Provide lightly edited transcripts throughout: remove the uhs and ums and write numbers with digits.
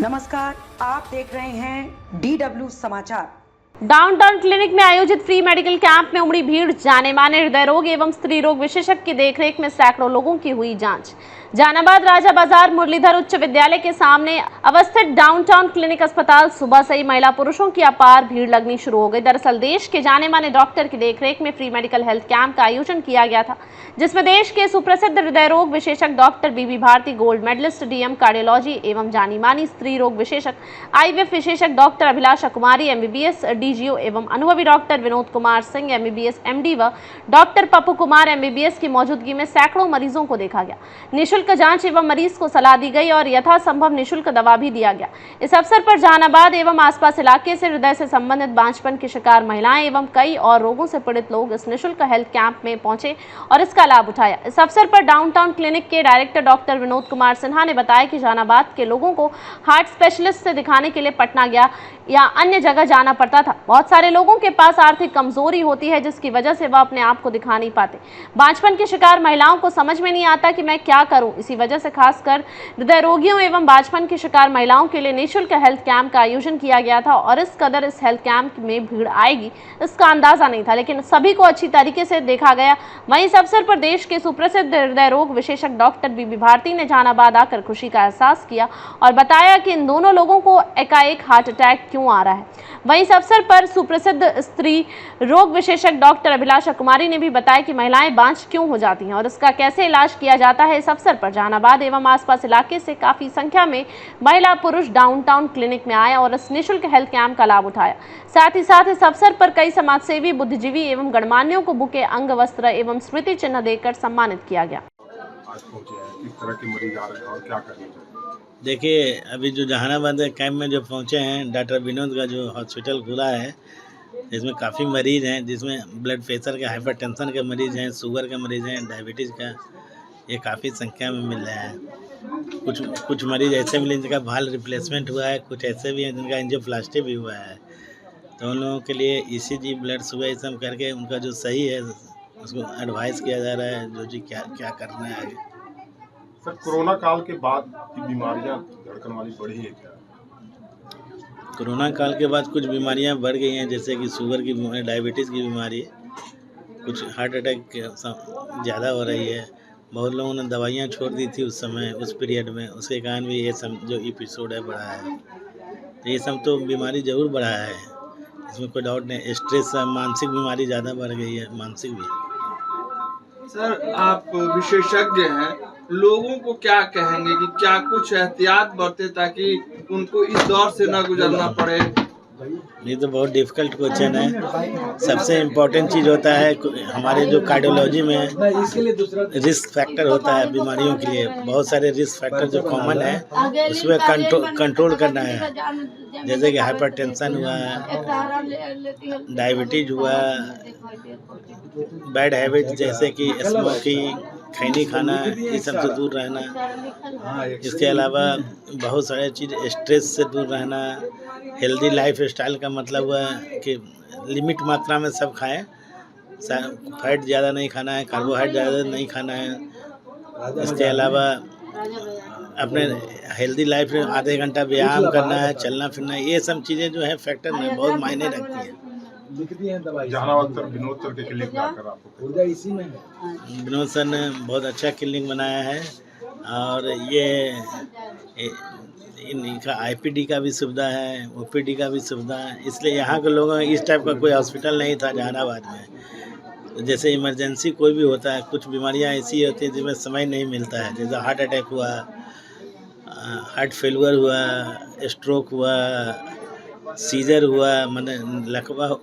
नमस्कार, आप देख रहे हैं DW समाचार। डाउनटाउन क्लिनिक में आयोजित फ्री मेडिकल कैंप में उमड़ी भीड़। जाने माने हृदय रोग एवं स्त्री रोग विशेषज्ञ की देखरेख में सैकड़ों लोगों की हुई जांच। जहानाबाद राजा बाजार मुरलीधर उच्च विद्यालय के सामने अवस्थित डाउनटाउन क्लिनिक अस्पताल सुबह से ही महिला पुरुषों की अपार भीड़ लगनी शुरू हो गई। दरअसल देश के जाने माने डॉक्टर की देखरेख में फ्री मेडिकल हेल्थ कैंप का आयोजन किया गया था, जिसमें देश के सुप्रसिद्ध हृदय रोग विशेषज्ञ doctor B B Bharati, gold medalist DM cardiology एवं जानी मानी स्त्री रोग विशेषज्ञ आईवीएफ विशेषज्ञ doctor Abhilasha Kumari MBBS DGO एवं अनुभवी doctor Vinod Kumar Singh MBBS MD व डॉक्टर पप्पू कुमार एमबीबीएस की मौजूदगी में सैकड़ों मरीजों को देखा गया। निःशुल्क जांच एवं मरीज को सलाह दी गई और यथासंभव निःशुल्क दवा भी दिया गया। इस अवसर पर जहानाबाद एवं आसपास इलाके से हृदय से संबंधित बांझपन की शिकार महिलाएं एवं कई और रोगों से पीड़ित लोग इस निःशुल्क हेल्थ कैंप में पहुंचे और इसका लाभ उठाया। इस अवसर पर डाउनटाउन क्लिनिक के डायरेक्टर डॉक्टर विनोद कुमार सिन्हा ने बताया कि जहानाबाद के लोगों को हार्ट स्पेशलिस्ट से दिखाने के लिए पटना गया या अन्य जगह जाना पड़ता था। बहुत सारे लोगों के पास आर्थिक कमजोरी होती है, जिसकी वजह से वह अपने आप को दिखा नहीं पाते। बांझपन की शिकार महिलाओं को समझ में नहीं आता कि मैं क्या करूं। इसी वजह से खासकर हृदय रोगियों एवं बांझपन की शिकार महिलाओं के लिए निःशुल्क हेल्थ कैंप का आयोजन किया गया था और इस कदर इस हेल्थ कैंप में भीड़ आएगी इसका अंदाजा नहीं था, लेकिन सभी को अच्छी तरीके से देखा गया। वहीं इस अवसर पर देश के सुप्रसिद्ध हृदय रोग विशेषज्ञ डॉक्टर बीबी भारती ने जहानाबाद आकर खुशी का एहसास किया और बताया कि इन दोनों लोगों को एकाएक हार्ट अटैक क्यों आ रहा है। वहीं इस अवसर पर सुप्रसिद्ध स्त्री रोग विशेषज्ञ डॉक्टर अभिलाषा कुमारी ने भी बताया कि महिलाएं बांझ क्यों हो जाती हैं और इसका कैसे इलाज किया जाता है। इस अवसर पर जहानाबाद एवं आसपास इलाके से काफी संख्या में महिला पुरुष डाउनटाउन क्लिनिक में आए और इस निःशुल्क हेल्थ कैंप का लाभ उठाया। साथ ही साथ इस अवसर पर कई समाजसेवी, बुद्धिजीवी एवं गणमान्यों को बुके, अंग वस्त्र एवं स्मृति चिन्ह देकर सम्मानित किया गया। आज पहुंचे हैं, किस तरह के मरीज आ रहे हैं और क्या करना चाहिए? देखिए, अभी जो जहानाबाद कैंप में जो पहुंचे हैं, डॉक्टर विनोद का जो हॉस्पिटल खुला है, इसमें काफ़ी मरीज़ हैं, जिसमें ब्लड प्रेशर के, हाइपरटेंशन के मरीज़ हैं, शुगर के मरीज़ हैं, डायबिटीज़ का, ये काफ़ी संख्या में मिल रहे हैं। कुछ मरीज़ ऐसे मिले जिनका भाल रिप्लेसमेंट हुआ है, कुछ ऐसे भी हैं जिनका एंजियोप्लास्टी भी हुआ है। तो उन लोगों के लिए ईसीजी, ब्लड शुगर ये सब करके उनका जो सही है उसको एडवाइस किया जा रहा है, जो जी क्या क्या करना है आगे। सर, कोरोना काल के बाद की बीमारियां धड़कन वाली बढ़ी है क्या? कोरोना काल के बाद कुछ बीमारियां बढ़ गई हैं, जैसे कि शुगर की बीमारी, डायबिटीज़ की बीमारी, कुछ हार्ट अटैक ज़्यादा हो रही है। बहुत लोगों ने दवाइयां छोड़ दी थी उस समय, उस पीरियड में, उसके कारण भी ये सब जो एपिसोड है बढ़ा है। तो ये सब तो बीमारी ज़रूर बढ़ा है, इसमें कोई डाउट नहीं। स्ट्रेस, मानसिक बीमारी ज़्यादा बढ़ गई है, मानसिक भी। सर, आप विशेषज्ञ हैं, लोगों को क्या कहेंगे कि क्या कुछ एहतियात बरते ताकि उनको इस दौर से न गुजरना पड़े? ये तो बहुत डिफ़िकल्ट क्वेश्चन है। सबसे इम्पोर्टेंट चीज़ होता है हमारे जो कार्डियोलॉजी में रिस्क फैक्टर होता है बीमारियों के लिए। बहुत सारे रिस्क फैक्टर जो कॉमन है उसमें कंट्रोल करना है, जैसे कि हाइपरटेंशन हुआ, डायबिटीज हुआ, बैड हैबिट जैसे कि स्मोकिंग, खैनी खाना, ये सब से दूर रहना। इसके अलावा बहुत सारे चीज़, स्ट्रेस से दूर रहना। हेल्दी लाइफ स्टाइल का मतलब हुआ कि लिमिट मात्रा में सब खाएं, फैट ज़्यादा नहीं खाना है, कार्बोहाइड्रेट ज़्यादा नहीं खाना है। इसके अलावा अपने हेल्दी लाइफ में आधे घंटा व्यायाम करना है, चलना फिरना, ये सब चीज़ें जो है फैक्टर में बहुत मायने रखती हैं। जहानाबाद सर, विनोद सर के क्लिनिक आकर आपको इसी में विनोद सर ने बहुत अच्छा क्लिनिक बनाया है और ये इनका आईपीडी का भी सुविधा है, ओपीडी का भी सुविधा है। इसलिए यहाँ के लोगों में इस टाइप का कोई हॉस्पिटल नहीं था जहानाबाद में। जैसे इमरजेंसी कोई भी होता है, कुछ बीमारियाँ ऐसी होती हैं जिसमें समय नहीं मिलता है, जैसे हार्ट अटैक हुआ, हार्ट फेलुअर हुआ, स्ट्रोक हुआ, सीजर हुआ, मतलब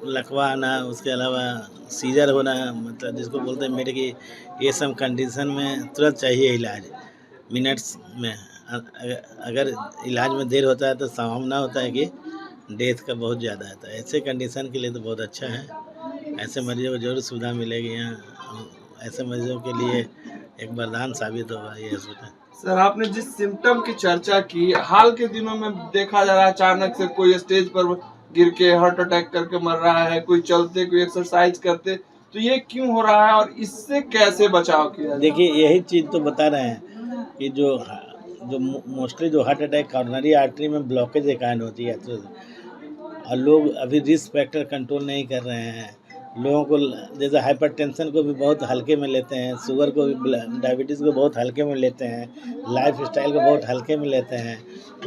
लकवा आना, उसके अलावा सीजर होना, मतलब जिसको बोलते हैं मेरे, ये सब कंडीशन में तुरंत चाहिए इलाज मिनट्स में। अगर इलाज में देर होता है तो संभावना होता है कि डेथ का बहुत ज़्यादा आता है। ऐसे कंडीशन के लिए तो बहुत अच्छा है, ऐसे मरीजों को जरूर सुविधा मिलेगी यहाँ। ऐसे मरीजों के लिए एक वरदान साबित होगा ये हॉस्पिटल। सर, आपने जिस सिम्टम की चर्चा की, हाल के दिनों में देखा जा रहा है अचानक से कोई स्टेज पर गिर के हार्ट अटैक करके मर रहा है, कोई चलते, कोई एक्सरसाइज करते, तो ये क्यों हो रहा है और इससे कैसे बचाव किया? देखिए, यही चीज़ तो बता रहे हैं कि जो मोस्टली जो हार्ट अटैक कॉर्नरी आर्टरी में ब्लॉकेज के कारण होती है, तो और लोग अभी रिस्क फैक्टर कंट्रोल नहीं कर रहे हैं। लोगों को जैसे हाइपरटेंशन को भी बहुत हल्के में लेते हैं, शुगर को भी, डायबिटीज़ को बहुत हल्के में लेते हैं, लाइफ स्टाइल को बहुत हल्के में लेते हैं।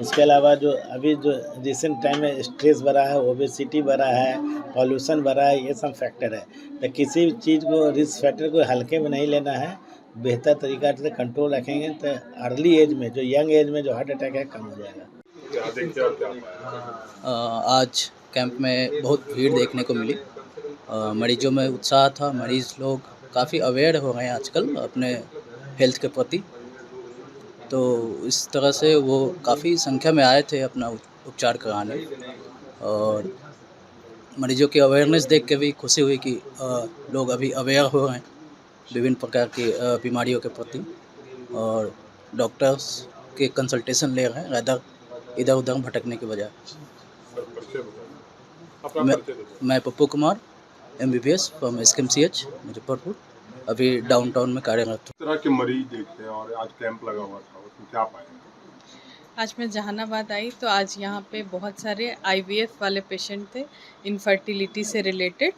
उसके अलावा जो अभी जो रिसेंट टाइम में स्ट्रेस बढ़ा है, ओबेसिटी बढ़ा है, पॉल्यूशन बढ़ा है, ये सब फैक्टर है। तो किसी चीज़ को, रिस्क फैक्टर को हल्के में नहीं लेना है, बेहतर तरीका से कंट्रोल रखेंगे तो अर्ली एज में, जो यंग एज में जो हार्ट अटैक है, कम हो जाएगा। क्या देखते और क्या पाया? आज कैंप में बहुत भीड़ देखने को मिली। मरीजों में उत्साह था, मरीज़ लोग काफ़ी अवेयर हो रहे हैं आजकल अपने हेल्थ के प्रति। तो इस तरह से वो काफ़ी संख्या में आए थे अपना उपचार कराने, और मरीजों की अवेयरनेस देख के भी खुशी हुई कि लोग अभी अवेयर हो रहे हैं विभिन्न प्रकार की बीमारियों के प्रति, और डॉक्टर्स के कंसल्टेशन ले रहे हैं रैदर इधर उधर भटकने के बजाय। मैं Pappu Kumar, MBBS from SKMCH Muzaffarpur, अभी डाउनटाउन में कार्यरत हूँ। किस तरह के मरीज देखते हैं और आज कैंप लगा हुआ था, उसमें क्या पाया? आज मैं जहानाबाद आई तो आज यहाँ पे बहुत सारे IVF वाले पेशेंट थे, इनफर्टिलिटी से रिलेटेड,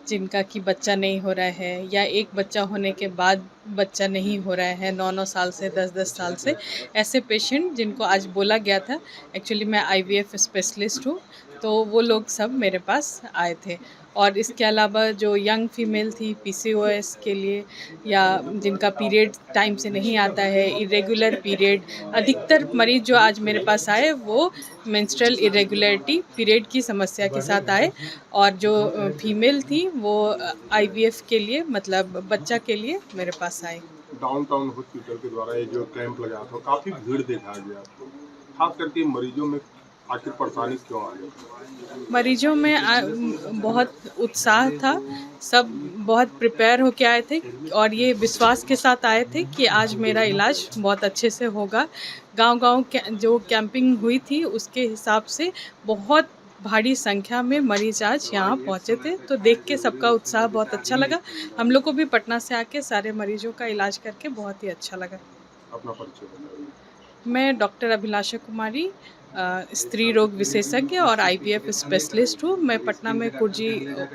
जिनका कि बच्चा नहीं हो रहा है या एक बच्चा होने के बाद बच्चा नहीं हो रहा है 9-9 साल से, 10-10 साल से, ऐसे पेशेंट जिनको आज बोला गया था। एक्चुअली मैं IVF स्पेशलिस्ट हूँ, तो वो लोग सब मेरे पास आए थे। और इसके अलावा जो यंग फीमेल थी PCOS के लिए, या जिनका पीरियड टाइम से नहीं आता है, इरेगुलर पीरियड, अधिकतर मरीज जो आज मेरे पास आए वो मेंस्ट्रुअल इरेगुलरिटी पीरियड की समस्या के साथ आए, और जो फीमेल थी वो IVF के लिए, मतलब बच्चा के लिए मेरे पास आए। डाउनटाउन हॉस्पिटल के द्वारा ये जो कैंप लगा था, काफी भीड़ देखा गया, खास करके मरीजों में आखिर परेशानी क्यों आ रही? मरीजों में बहुत उत्साह था, सब बहुत प्रिपेयर होके आए थे और ये विश्वास के साथ आए थे कि आज मेरा इलाज बहुत अच्छे से होगा। गांव-गांव जो कैंपिंग हुई थी उसके हिसाब से बहुत भारी संख्या में मरीज आज यहाँ पहुँचे थे, तो देख के सबका उत्साह बहुत अच्छा लगा। हम लोग को भी पटना से आके सारे मरीजों का इलाज करके बहुत ही अच्छा लगा। अपना परिचय बताइए। मैं डॉक्टर अभिलाषा कुमारी, स्त्री रोग विशेषज्ञ और IVF स्पेशलिस्ट हूँ। मैं पटना में कुर्जी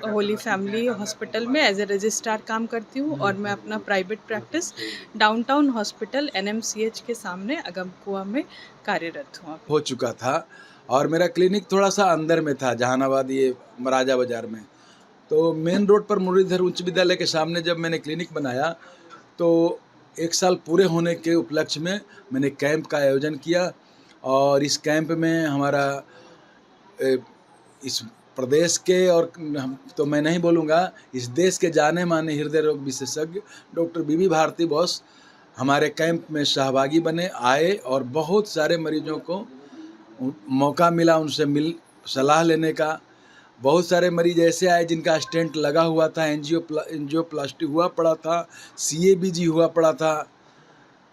होली फैमिली हॉस्पिटल में एज ए रजिस्ट्रार काम करती हूँ, और मैं अपना private practice downtown hospital NMCH के सामने अगमकुआ में कार्यरत हूँ। हो चुका था, और मेरा क्लिनिक थोड़ा सा अंदर में था, जहानाबाद, ये महाराजा बाज़ार में। तो मेन रोड पर मुरलीधर उच्च विद्यालय के सामने जब मैंने क्लिनिक बनाया, तो 1 साल पूरे होने के उपलक्ष्य में मैंने कैंप का आयोजन किया। और इस कैंप में हमारा इस प्रदेश के, और तो मैं नहीं बोलूँगा, इस देश के जाने माने हृदय रोग विशेषज्ञ डॉक्टर बीबी भारती बॉस हमारे कैंप में सहभागी बने, आए, और बहुत सारे मरीजों को मौका मिला उनसे सलाह लेने का। बहुत सारे मरीज ऐसे आए जिनका स्टेंट लगा हुआ था, एंजियोप्लास्टी हुआ पड़ा था, CABG हुआ पड़ा था।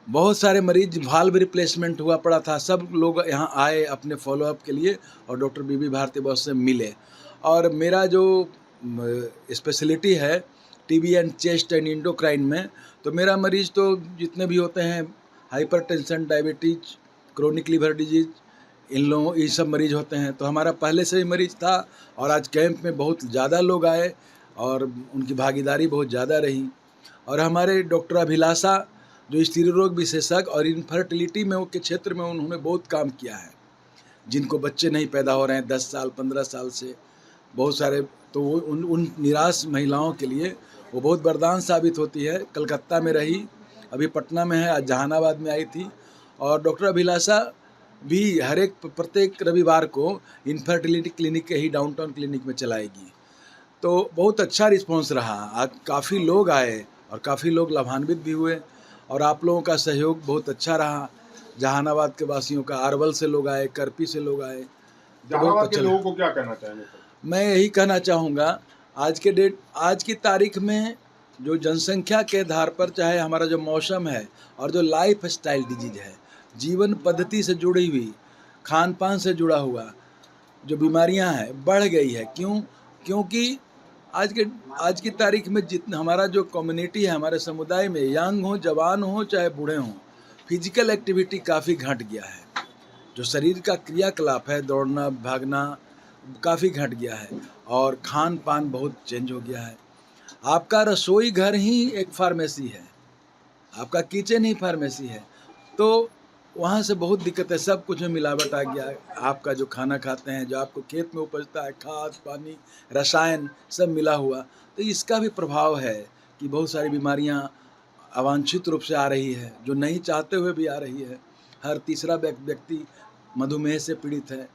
बहुत सारे मरीज वाल्व रिप्लेसमेंट हुआ पड़ा था। सब लोग यहाँ आए अपने फॉलोअप के लिए और डॉक्टर बीबी भारती बॉस से मिले। और मेरा जो स्पेशलिटी है TB and chest and endocrine में, तो मेरा मरीज़ तो जितने भी होते हैं, hypertension, diabetes, chronic liver disease, इन लोगों ये सब मरीज़ होते हैं। तो हमारा पहले से ही मरीज़ था, और आज कैंप में बहुत ज़्यादा लोग आए और उनकी भागीदारी बहुत ज़्यादा रही। और हमारे डॉक्टर अभिलाषा जो स्त्री रोग विशेषज्ञ और इनफर्टिलिटी में के क्षेत्र में उन्होंने बहुत काम किया है, जिनको बच्चे नहीं पैदा हो रहे हैं 10 साल 15 साल से, बहुत सारे, तो वो उन निराश महिलाओं के लिए वो बहुत वरदान साबित होती है। कलकत्ता में रही, अभी पटना में है, आज जहानाबाद में आई थी। और डॉक्टर अभिलाषा भी प्रत्येक रविवार को इनफर्टिलिटी क्लिनिक के ही डाउनटाउन क्लिनिक में चलाएगी। तो बहुत अच्छा रिस्पॉन्स रहा। आज काफ़ी लोग आए और काफ़ी लोग लाभान्वित भी हुए, और आप लोगों का सहयोग बहुत अच्छा रहा। जहानाबाद के वासियों का, अरवल से लोग आए, करपी से लोग आए। जहानाबाद के लोगों को क्या कहना चाहेंगे? मैं यही कहना चाहूँगा, आज की तारीख में जो जनसंख्या के आधार पर, चाहे हमारा जो मौसम है और जो लाइफ स्टाइल डिजीज है, जीवन पद्धति से जुड़ी हुई, खान पान से जुड़ा हुआ जो बीमारियां हैं, बढ़ गई है। क्योंकि आज की तारीख में जितना हमारा जो कम्युनिटी है, हमारे समुदाय में, यंग हो, जवान हो, चाहे बूढ़े हों, फिजिकल एक्टिविटी काफ़ी घट गया है। जो शरीर का क्रियाकलाप है, दौड़ना भागना काफ़ी घट गया है और खान पान बहुत चेंज हो गया है। आपका रसोई घर ही एक फार्मेसी है, आपका किचन ही फार्मेसी है, तो वहाँ से बहुत दिक्कत है। सब कुछ में मिलावट आ गया है। आपका जो खाना खाते हैं, जो आपको खेत में उपजता है, खाद पानी रसायन सब मिला हुआ, तो इसका भी प्रभाव है कि बहुत सारी बीमारियाँ अवांछित रूप से आ रही है, जो नहीं चाहते हुए भी आ रही है। हर तीसरा व्यक्ति मधुमेह से पीड़ित है,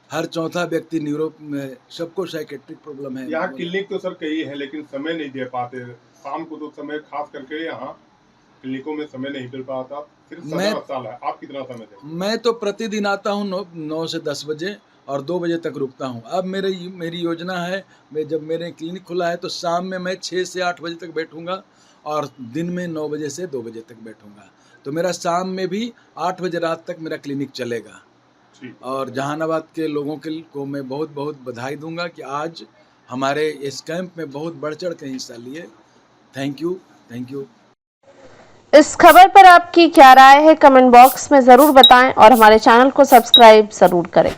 हर चौथा व्यक्ति न्यूरो में, सबको साइकेट्रिक प्रॉब्लम है। यहाँ क्लिनिक तो सर कई है लेकिन समय नहीं दे पाते। शाम को तो समय खास करके यहाँ क्लिनिकों में समय नहीं मिल पाता। सिर्फ सदर अस्पताल है। आप कितना समय देते? मैं तो प्रतिदिन आता हूँ 9 से 10 बजे और 2 बजे तक रुकता हूँ। अब मेरी योजना है, जब मेरे क्लिनिक खुला है तो शाम में मैं 6 से 8 बजे तक बैठूँगा और दिन में 9 बजे से 2 बजे तक बैठूँगा। तो मेरा शाम में भी 8 बजे रात तक मेरा क्लिनिक चलेगा। और जहानाबाद के लोगों को मैं बहुत बहुत बधाई दूंगा कि आज हमारे इस कैंप में बहुत बढ़ चढ़ के हिस्सा लिए। Thank you. इस खबर पर आपकी क्या राय है, कमेंट बॉक्स में ज़रूर बताएं और हमारे चैनल को सब्सक्राइब ज़रूर करें।